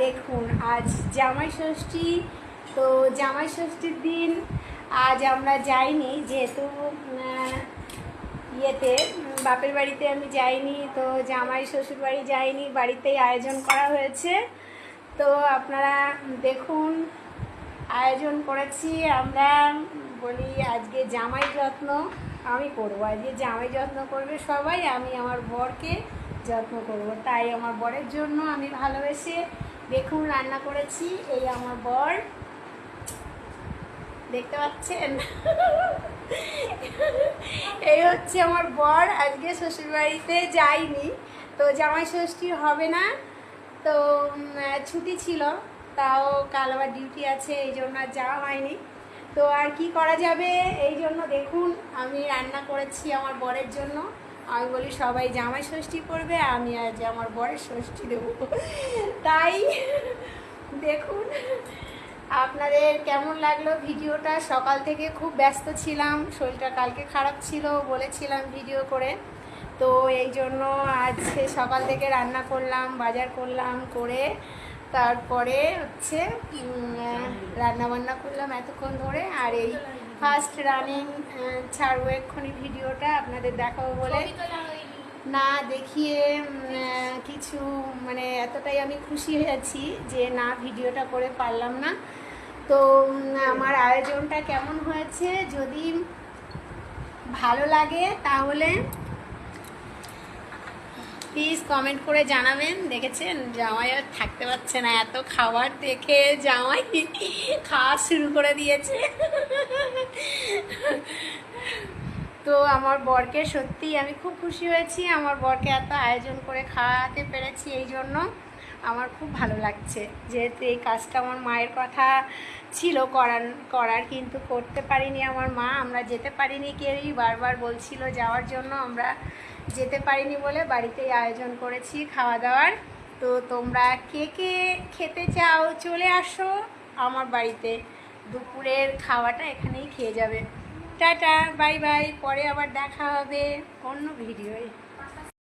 দেখুন আজ জামাই ষষ্ঠী। তো জামাই ষষ্ঠীর দিন আজ আমরা যাইনি, যেহেতু ইয়েতে বাপের বাড়িতে আমি যাইনি, তো জামাই শ্বশুর বাড়ি যাইনি, বাড়িতেই আয়োজন করা হয়েছে। তো আপনারা দেখুন, আয়োজন করেছি আমরা। বলি আজকে জামাই যত্ন আমি করবো, আজকে জামাই যত্ন করবে সবাই, আমি আমার বরকে যত্ন করব। তাই আমার বরের জন্য আমি ভালোবেসে দেখুন রান্না করেছি। এই আমার বর, দেখতে পাচ্ছেন? এই হচ্ছে আমার বর। আজকে শ্বশুরবাড়িতে যাইনি, তো জামাই ষষ্ঠী হবে না, তো ছুটি ছিল, তাও কাল আবার ডিউটি আছে, এই জন্য আর যাওয়া হয়নি। তো আর কি করা যাবে, এই জন্য দেখুন আমি রান্না করেছি আমার বরের জন্য। আমি বলি সবাই জামাই ষষ্ঠী করবে, আমি আজ আমার বরের ষষ্ঠী দেবো। তাই দেখুন আপনাদের কেমন লাগলো ভিডিওটা। সকাল থেকে খুব ব্যস্ত ছিলাম, শরীরটা কালকে খারাপ ছিল, বলেছিলাম ভিডিও করে। তো এই জন্য আজ সকাল থেকে রান্না করলাম, বাজার করলাম, করে তারপরে হচ্ছে রান্না বান্না করলাম এতক্ষণ ধরে। আর এই ফার্স্ট রানিং ছাড়বো এক্ষুনি ভিডিওটা আপনাদের দেখাবো বলে, না দেখিয়ে কিছু মানে এতটাই আমি খুশি হয়েছি যে না ভিডিওটা করে পারলাম না। তো আমার আয়োজনটা কেমন হয়েছে যদি ভালো লাগে তাহলে প্লিজ কমেন্ট করে জানাবেন। দেখেছেন জামাই আর থাকতে পারছে না, এত খাবার দেখে জামাই খাওয়া শুরু করে দিয়েছে। তো আমার বরকে সত্যিই আমি খুব খুশি হয়েছি, আমার বরকে এত আয়োজন করে খাওয়াতে পেরেছি, এই জন্য আমার খুব ভালো লাগছে। যেহেতু এই কাজটা আমার মায়ের কথা ছিল করার কিন্তু করতে পারিনি আমার মা, আমরা যেতে পারিনি, কেউই বারবার বলছিল যাওয়ার জন্য, আমরা যেতে পারিনি বলে বাড়িতেই আয়োজন করেছি খাওয়া দাওয়ার। তো তোমরা কে কে খেতে চাও চলে আসো আমার বাড়িতে, দুপুরের খাওয়াটা এখানেই খেয়ে যাবে। টাটা, বাই বাই, পরে আবার দেখা হবে অন্য ভিডিওয়।